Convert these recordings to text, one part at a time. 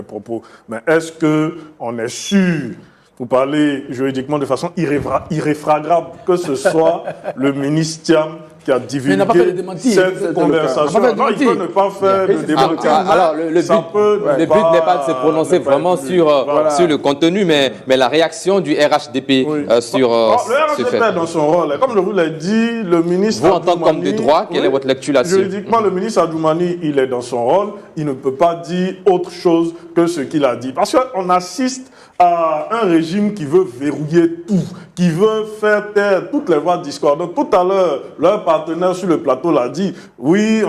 propos. Mais est-ce qu'on est sûr, pour parler juridiquement de façon irréfragable, que ce soit le ministre Thiam qui a divulgué cette conversation? Non, il peut ne pas faire de démenti. Alors, le but n'est pas de se prononcer vraiment sur le contenu, mais la réaction du RHDP sur ce fait. Le RHDP est dans son rôle. Comme je vous l'ai dit, le ministre Vous, en tant qu'homme de droit, quelle est votre lecture là-dessus? Juridiquement, le ministre Adoumani, il est dans son rôle. Il ne peut pas dire autre chose que ce qu'il a dit. Parce qu'on assiste à un régime qui veut verrouiller tout, qui veut faire taire toutes les voix discordantes. Tout à l'heure, leur partenaire sur le plateau l'a dit, oui,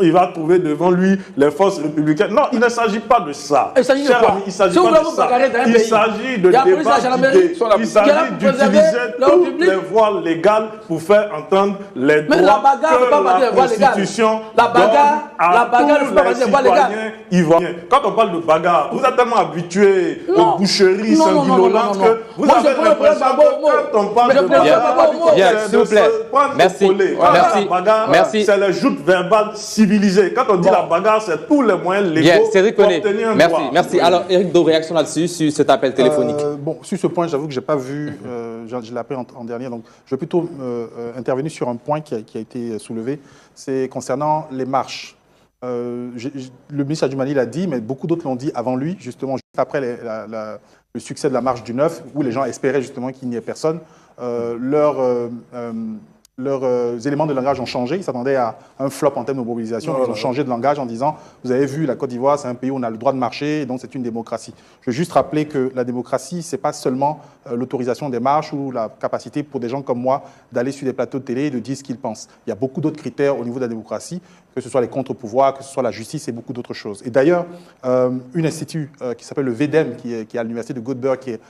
il va trouver devant lui les forces républicaines. Non, il ne s'agit pas de ça. Il s'agit de quoi? Il s'agit pas de ça. Il s'agit de débat d'idées. Il s'agit d'utiliser toutes les voies légales pour faire entendre les droits que la Constitution donne à tous les citoyens ivoiriens. Quand on parle de bagarre, vous êtes tellement habitués aux boucheries sanguinolentes que vous avez l'impression que quand on parle de bagarre, s'il vous plaît. Merci. C'est les joutes verbales civilisées. Quand on dit la bagarre, c'est tous les moyens légaux pour obtenir un droit. Merci. Alors, Éric Do, réaction là-dessus, sur cet appel téléphonique. Bon, sur ce point, j'avoue que je n'ai pas vu, je l'ai appris en dernier, donc je vais plutôt intervenir sur un point qui a été soulevé, c'est concernant les marches. Le ministre Adoumani l'a dit, mais beaucoup d'autres l'ont dit avant lui, justement, juste après le succès de la marche du 9, où les gens espéraient justement qu'il n'y ait personne. Leurs éléments de langage ont changé. Ils s'attendaient à un flop en termes de mobilisation. Ils ont changé de langage en disant « Vous avez vu, la Côte d'Ivoire, c'est un pays où on a le droit de marcher, et donc c'est une démocratie. » Je veux juste rappeler que la démocratie, ce n'est pas seulement l'autorisation des marches ou la capacité pour des gens comme moi d'aller sur des plateaux de télé et de dire ce qu'ils pensent. Il y a beaucoup d'autres critères au niveau de la démocratie, que ce soit les contre-pouvoirs, que ce soit la justice et beaucoup d'autres choses. Et d'ailleurs, un institut qui s'appelle le VEDEM, qui est à l'université de Göteborg, qui est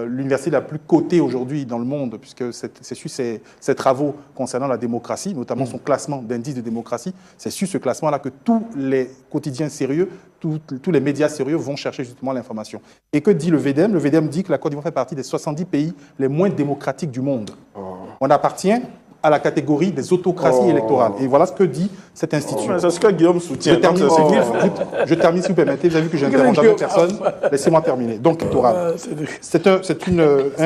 l'université la plus cotée aujourd'hui dans le monde, puisque c'est sur ses travaux concernant la démocratie, notamment son classement d'indice de démocratie, c'est sur ce classement-là que tous les quotidiens sérieux, tous les médias sérieux vont chercher justement l'information. Et que dit le VEDEM? Le VEDEM dit que la Côte d'Ivoire fait partie des 70 pays les moins démocratiques du monde. On appartient à la catégorie des autocraties électorales. Et voilà ce que dit cet institut. C'est ce que Guillaume soutient. Je termine si vous permettez. Vous avez vu que je n'interromps jamais personne. Laissez-moi terminer. Donc, c'est un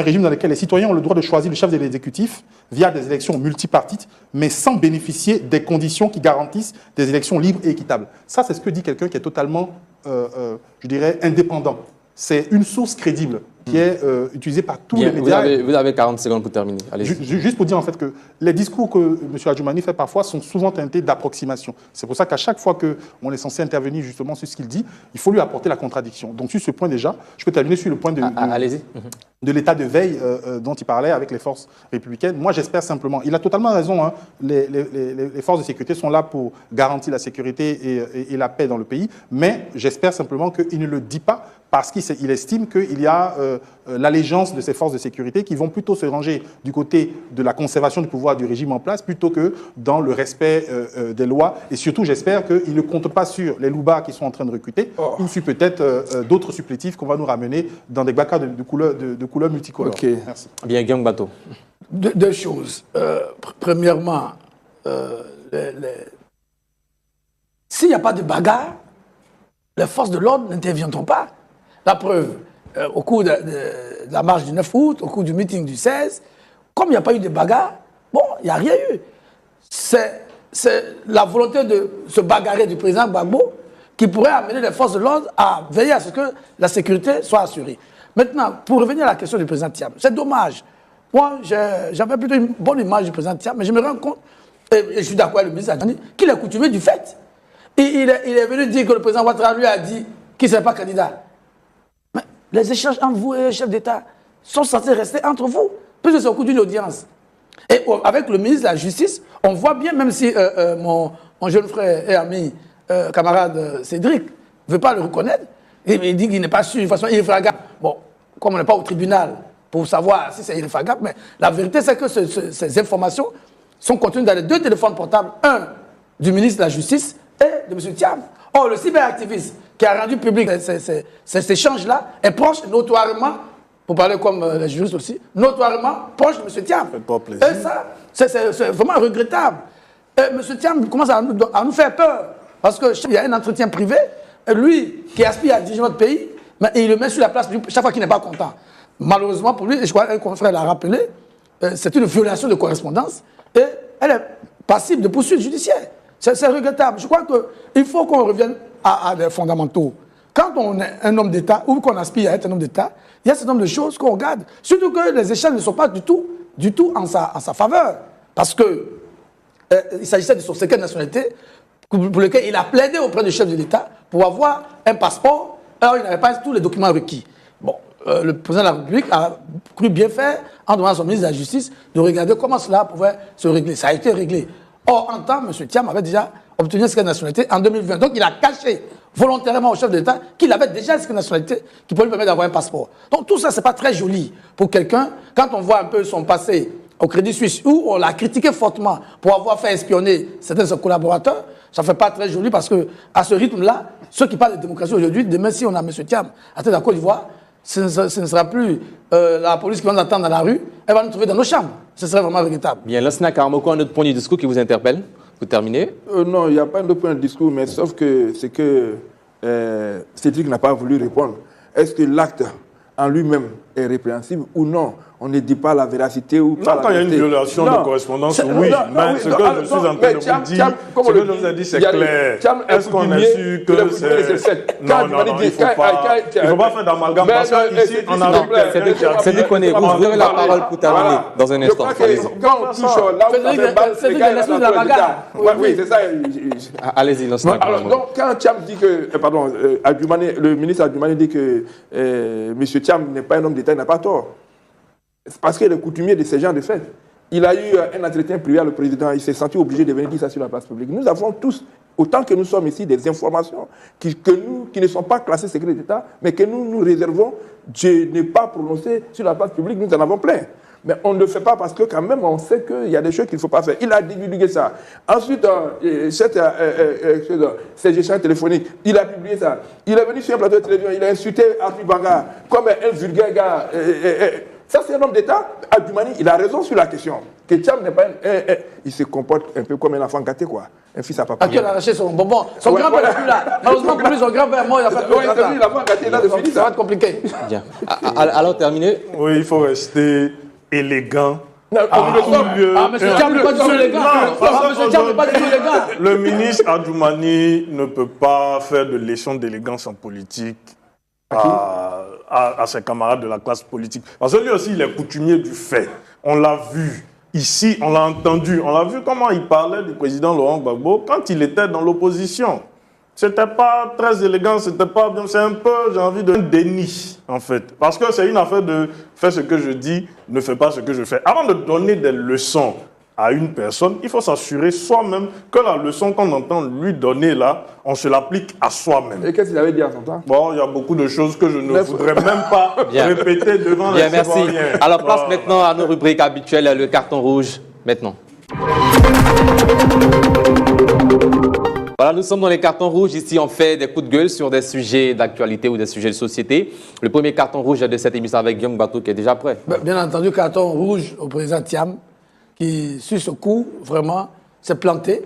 régime dans lequel les citoyens ont le droit de choisir le chef de l'exécutif via des élections multipartites, mais sans bénéficier des conditions qui garantissent des élections libres et équitables. Ça, c'est ce que dit quelqu'un qui est totalement, je dirais, indépendant. C'est une source crédible qui est utilisée par tous les médias. Vous avez 40 secondes pour terminer. Juste pour dire en fait que les discours que M. Adoumani fait parfois sont souvent teintés d'approximation. C'est pour ça qu'à chaque fois qu'on est censé intervenir justement sur ce qu'il dit, il faut lui apporter la contradiction. Donc sur ce point déjà, je peux terminer sur le point de l'état de veille dont il parlait avec les forces républicaines. Moi j'espère simplement, il a totalement raison, hein, les forces de sécurité sont là pour garantir la sécurité et la paix dans le pays, mais j'espère simplement qu'il ne le dit pas parce qu'il estime qu'il y a l'allégeance de ces forces de sécurité qui vont plutôt se ranger du côté de la conservation du pouvoir du régime en place plutôt que dans le respect des lois. Et surtout, j'espère qu'il ne compte pas sur les loubards qui sont en train de recruter ou sur peut-être d'autres supplétifs qu'on va nous ramener dans des bacs de couleurs multicolores. Okay. Merci. Bien, Guillaume Bateau. Deux choses. Premièrement, s'il n'y a pas de bagarre, les forces de l'ordre n'interviendront pas. La preuve, au cours de la marche du 9 août, au cours du meeting du 16, comme il n'y a pas eu de bagarre, bon, il n'y a rien eu. C'est la volonté de se bagarrer du président Gbagbo qui pourrait amener les forces de l'ordre à veiller à ce que la sécurité soit assurée. Maintenant, pour revenir à la question du président Thiam, c'est dommage. Moi, j'avais plutôt une bonne image du président Thiam, mais je me rends compte, et je suis d'accord avec le ministre Adoumani, qu'il est coutumier du fait. Et il est venu dire que le président Ouattara lui a dit qu'il ne serait pas candidat. Mais les échanges entre vous et le chef d'État sont censés rester entre vous, puisque c'est au cours d'une audience. Et avec le ministre de la Justice, on voit bien, même si mon jeune frère et ami, camarade Cédric, ne veut pas le reconnaître, il dit qu'il n'est pas sûr, de façon irréfragable. Bon, comme on n'est pas au tribunal pour savoir si c'est irréfragable, mais la vérité, c'est que ces informations sont contenues dans les deux téléphones portables, un du ministre de la Justice et de M. Thiam. Or, le cyberactiviste qui a rendu public cet échange-là est proche, notoirement, pour parler comme les juristes aussi, notoirement proche de M. Thiam. Et ça, c'est vraiment regrettable. Et M. Thiam commence à nous faire peur, parce qu'il y a un entretien privé lui, qui aspire à diriger notre pays, mais il le met sur la place chaque fois qu'il n'est pas content. Malheureusement pour lui, et je crois qu'un confrère l'a rappelé, c'est une violation de correspondance et elle est passible de poursuites judiciaires. C'est regrettable. Je crois qu'il faut qu'on revienne à des fondamentaux. Quand on est un homme d'État ou qu'on aspire à être un homme d'État, il y a ce nombre de choses qu'on regarde. Surtout que les échanges ne sont pas du tout en sa faveur. Parce que il s'agissait de son secret de nationalité pour lequel il a plaidé auprès du chef de l'État pour avoir un passeport. Alors il n'avait pas tous les documents requis. Bon, le président de la République a cru bien faire en demandant à son ministre de la Justice de regarder comment cela pouvait se régler. Ça a été réglé. Or, en temps, M. Thiam avait déjà obtenu un secret de nationalité en 2020. Donc il a caché volontairement au chef de l'État qu'il avait déjà un secret de nationalité qui pouvait lui permettre d'avoir un passeport. Donc tout ça, ce n'est pas très joli pour quelqu'un. Quand on voit un peu son passé au Crédit Suisse, où on l'a critiqué fortement pour avoir fait espionner certains de ses collaborateurs, ça ne fait pas très joli parce qu'à ce rythme-là, ceux qui parlent de démocratie aujourd'hui, demain si on a M. Thiam à tête de la Côte d'Ivoire, ce ne sera plus la police qui va nous attendre dans la rue, elle va nous trouver dans nos chambres. Ce serait vraiment regrettable. Bien, Lassana Karamoko, un autre point de discours qui vous interpelle? Vous terminez? Non, il n'y a pas de point de discours, mais sauf que c'est que Cédric n'a pas voulu répondre. Est-ce que l'acte en lui-même est répréhensible ou non? On ne dit pas la véracité ou pas la vérité. Quand il y a une violation de correspondance, oui. Mais ce que je suis en train de vous dire, ce que je vous ai dit, c'est clair. Est-ce qu'on est sûr que c'est... Non, il ne faut pas faire d'amalgame. Parce qu'ici, on a... C'est dit qu'on est. Vous aurez la parole pour terminer dans un instant. Quand on touche là où ça fait balle, c'est l'esprit de la bagarre. Oui, c'est ça. Allez-y, Lassana Karamoko. Donc, quand Thiam dit que... Pardon, le ministre Adjumani dit que M. Thiam n'est pas un homme d'État, il n'a pas tort. Parce qu'il est coutumier de ces genres de faits. Il a eu un entretien privé avec le président, il s'est senti obligé de venir dire ça sur la place publique. Nous avons tous, autant que nous sommes ici, des informations qui ne sont pas classées secret d'État, mais que nous nous réservons de ne pas prononcer sur la place publique, nous en avons plein. Mais on ne le fait pas parce que quand même on sait qu'il y a des choses qu'il ne faut pas faire. Il a divulgué ça. Ensuite, ces échanges téléphoniques, il a publié ça. Il est venu sur un plateau de télévision, il a insulté Arthur Banga comme un vulgaire gars. Ça, c'est un homme d'État. Adjumani, il a raison sur la question. Que Thiam n'est pas il se comporte un peu comme un enfant gâté, quoi. Un fils à papa. Qui a arraché son bonbon. Son grand-père n'est plus là. Malheureusement pour lui, son grand-père est mort, il a fait plus de temps. L'enfant gâté, là, ça va être compliqué. Bien. Alors, terminé. Oui, il faut rester élégant. M. Thiam n'est pas du tout élégant. M. Thiam n'est pas du tout élégant. Le ministre Adjumani ne peut pas faire de leçons d'élégance en politique à ses camarades de la classe politique. Parce que lui aussi, il est coutumier du fait. On l'a vu ici, on l'a entendu. On l'a vu comment il parlait du président Laurent Gbagbo quand il était dans l'opposition. C'était pas très élégant, c'était pas bien. C'est un peu, j'ai envie de déni, en fait. Parce que c'est une affaire de faire ce que je dis, ne fais pas ce que je fais. Avant de donner des leçons à une personne, il faut s'assurer soi-même que la leçon qu'on entend lui donner là, on se l'applique à soi-même. Et qu'est-ce qu'il avait dit à son temps? Bon, il y a beaucoup de choses que je ne voudrais même pas répéter devant les merci. Alors place maintenant à nos rubriques habituelles, le carton rouge, maintenant. Voilà, nous sommes dans les cartons rouges. Ici, on fait des coups de gueule sur des sujets d'actualité ou des sujets de société. Le premier carton rouge de cette émission avec Guillaume Bateau qui est déjà prêt. Bien entendu, carton rouge au président Thiam, qui, sur ce coup, vraiment, s'est planté.